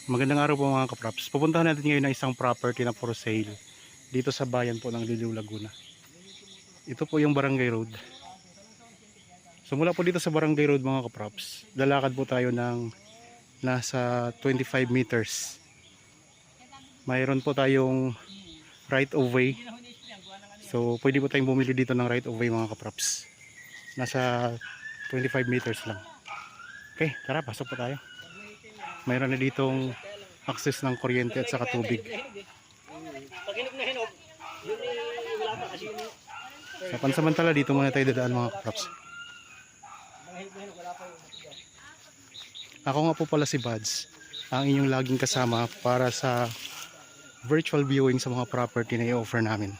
Magandang araw po mga kaprops. Pupuntahan natin ngayon ng isang property na for sale dito sa bayan po ng Liliw, Laguna. Ito po yung Barangay Road. So mula po dito sa Barangay Road mga kaprops, lalakad po tayo ng nasa 25 meters. Mayroon po tayong right of way. So pwede po tayong bumili dito ng right of way mga kaprops. Nasa 25 meters lang. Okay, tara pasok po tayo. Mayroon na ditong access ng kuryente at saka tubig. Pag hinog na hinog, yun wala pa kasi yun. Sa pansamantala dito muna tayo dadaan mga kaprops. Mga hinog na hinog, wala pa yung matigas. Ako nga po pala si Buds, ang inyong laging kasama para sa virtual viewing sa mga property na i-offer namin.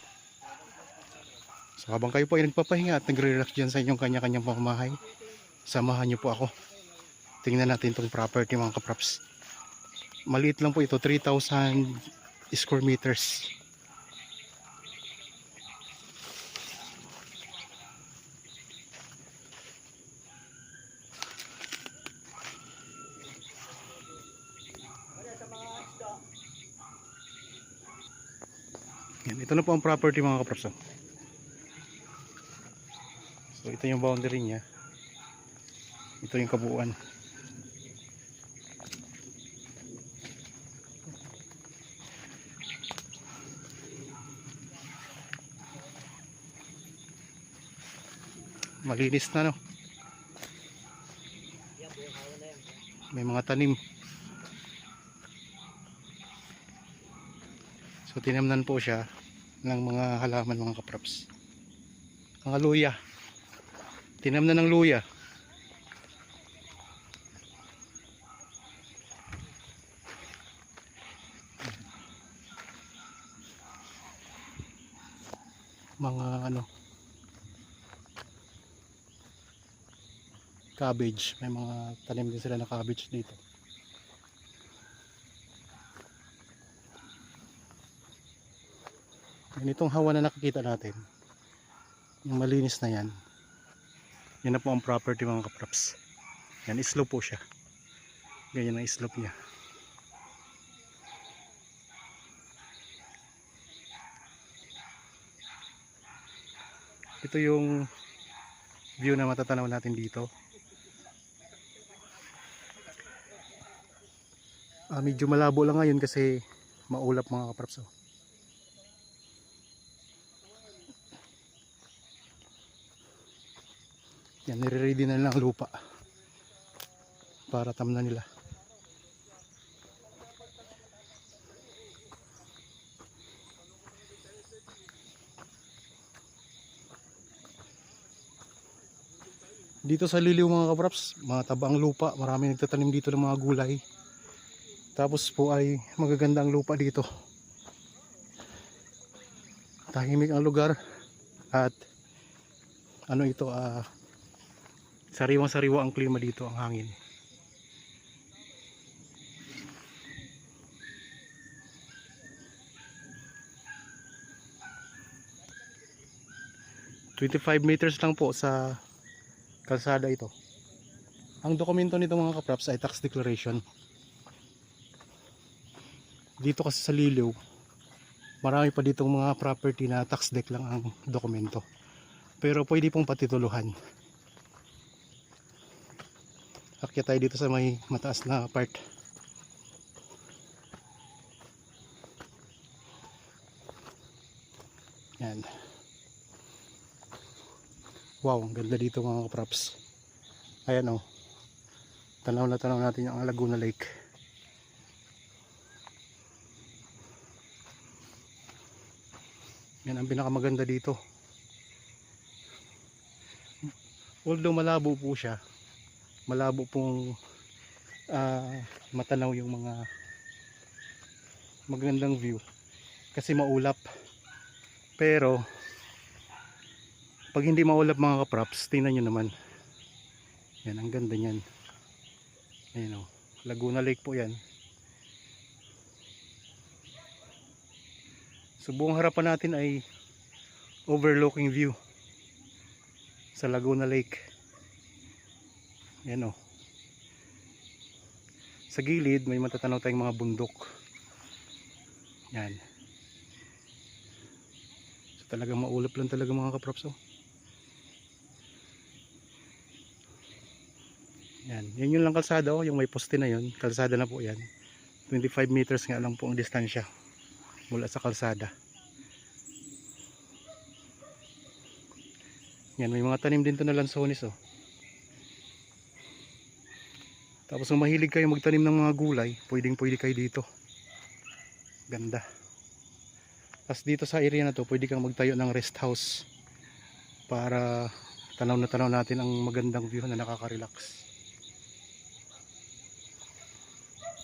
So habang kayo po ay nagpapahinga at nagre-relax dyan sa inyong kanya-kanyang pamamahay, samahan nyo po ako. Tingnan natin itong property mga kaprops. Maliit lang po ito, 3,000 square meters. Yan, ito na po ang property mga kaprops. So ito yung boundary niya. Ito yung kabuuan. Malinis na no. May mga tanim. So tinamnan po siya ng mga halaman mga kaprops. Mga luya. Tinamnan ng luya. Mga ano, cabbage. May mga tanim din sila na cabbage dito. Ganitong hawa na nakikita natin, yung malinis na yan, yan na po ang property mga kaprops. Yan, slope po siya. Ganyan ang slope niya. Ito yung view na matatanaw natin dito. Medyo malabo lang ngayon kasi maulap mga kaprops. Yan, nire-ready na lang lupa para tamnan nila. Dito sa Liliw mga kaprops, mataba ang lupa, marami nagtatanim dito ng mga gulay. Tapos po ay magaganda ang lupa dito. Tahimik ang lugar at ano ito, sariwang-sariwa ang klima dito, ang hangin. "25 meters lang po sa kalsada ito. Ang dokumento nito mga kaprops ay tax declaration. Dito kasi sa Liliw, marami pa ditong mga property na tax deck lang ang dokumento. Pero pwede pong patituluhan. Akyat tayo dito sa may mataas na part. Yan. Wow, ang ganda dito mga kaprops. Ayan o. Tanaw na tanaw natin yung Laguna Lake. Yan ang pinakamaganda dito. Although malabo po siya, malabo pong matanaw yung mga magandang view kasi maulap. Pero pag hindi maulap mga kaprops, tingnan nyo naman. Yan, ang ganda nyan. Ayan o, Laguna Lake po yan. So buong harapan natin ay overlooking view sa Laguna Lake. Yan o. Sa gilid may matatanaw tayong mga bundok. Yan. So talagang maulap lang talaga mga kaprops, oh. Yan. Yan yung lang kalsada, oh. Yung may poste na yun. Kalsada na po yan. 25 meters nga lang po ang distansya mula sa kalsada. Yan. May mga tanim din to na lansones, oh. Tapos kung mahilig kayo magtanim ng mga gulay, pwedeng kayo dito. Ganda. Tapos dito sa area na to, pwede kang magtayo ng rest house para tanaw na tanaw natin ang magandang view na nakaka-relax.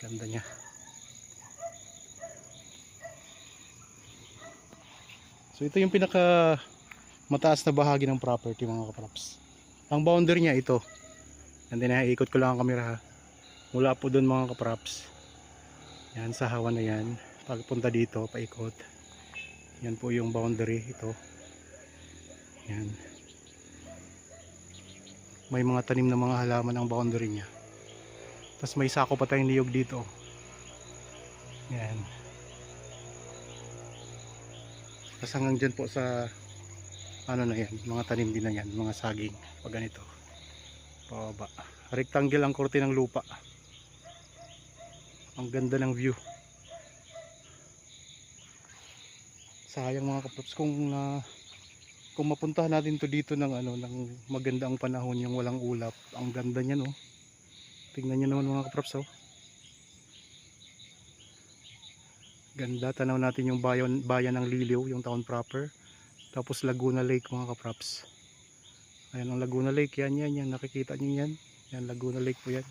Ganda niya. So ito yung pinaka mataas na bahagi ng property mga kaprops. Ang boundary niya ito. And then ikot ko lang ang camera ha. Mula po doon mga kaprops. Yan sa hawa na yan. Pagpunta dito, paikot. Yan po yung boundary ito. Yan. May mga tanim na mga halaman ang boundary niya. Tapos may sako pa tayong niyog dito. Yan. Tapos hanggang dyan po sa ano na yan, mga tanim din na yan, mga saging. Pag ganito. Pababa. Rectangle ang korte ng lupa. Ang ganda ng view. Sayang mga kaprops kung mapuntahan natin to dito ng ng maganda ang panahon, yung walang ulap. Ang ganda niya, no. Tingnan niyo naman mga kaprops, oh. Ganda, tanaw natin yung bayan ng Liliw, yung town proper. Tapos Laguna Lake mga kaprops. Ayan ang Laguna Lake, yan, nakikita niyo yan. Yan Laguna Lake po yan.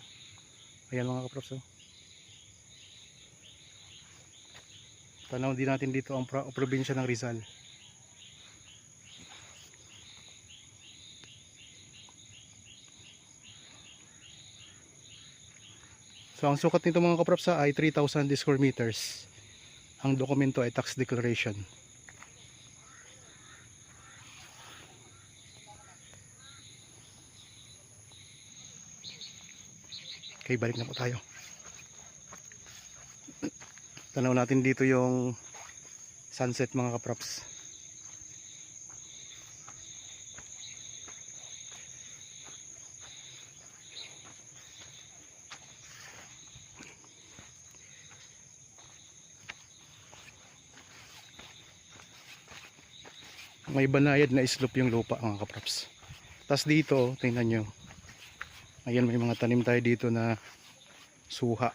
Ayan mga kaprops, oh. Tanaw din natin dito ang probinsya ng Rizal. So ang sukat nito mga kaprops ay 3,000 square meters. Ang dokumento ay tax declaration. Okay, balik na po tayo. Tanaw natin dito yung sunset mga kaprops. May banayad na slope yung lupa mga kaprops. Tapos dito, tingnan nyo. Ayan, may mga tanim tayo dito na suha.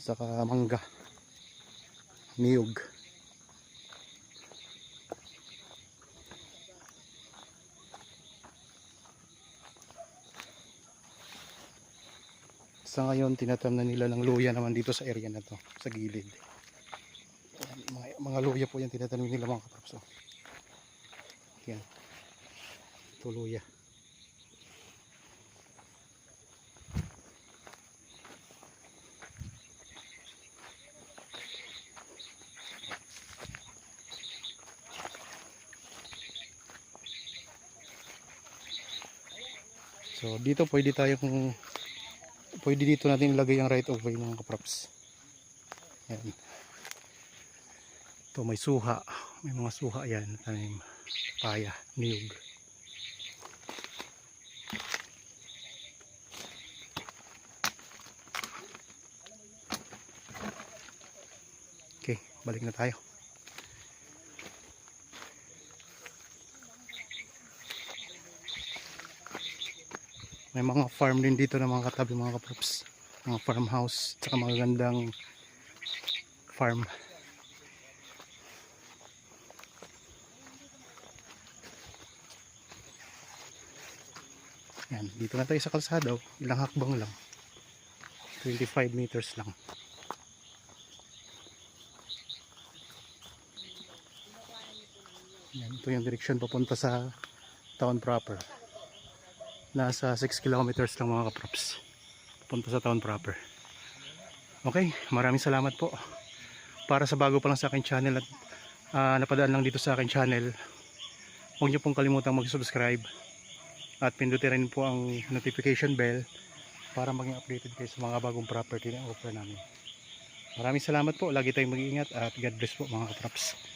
Saka mangga, niyog. Sa ngayon tinatamnan nila ng luya naman dito sa area na to, sa gilid. Mga luya po yan tinatanim nila mga kaprops. Yan, ito luya. So dito pwede dito natin ilagay ang right of way mga kaprops. Yan. Ito may suha, may mga suha yan, tanim, paya, niyog. Okay, balik na tayo. May mga farm din dito na mga katabi mga kaprops. Mga farmhouse, tsaka mga gandang farm. Yan, dito na tayo sa kalsada. Ilang hakbang lang. 25 meters lang. Yan, ito yung direksyon papunta sa town proper. Nasa 6 kilometers lang mga kaprops punta sa town proper. Okay, maraming salamat po. Para sa bago pa lang sa akin channel at napadaan lang dito sa akin channel, huwag niyo pong kalimutang mag-subscribe at pindutin rin po ang notification bell para maging updated kayo sa mga bagong property na offer namin. Maraming salamat po. Lagi tayong mag-iingat at God bless po mga katraps.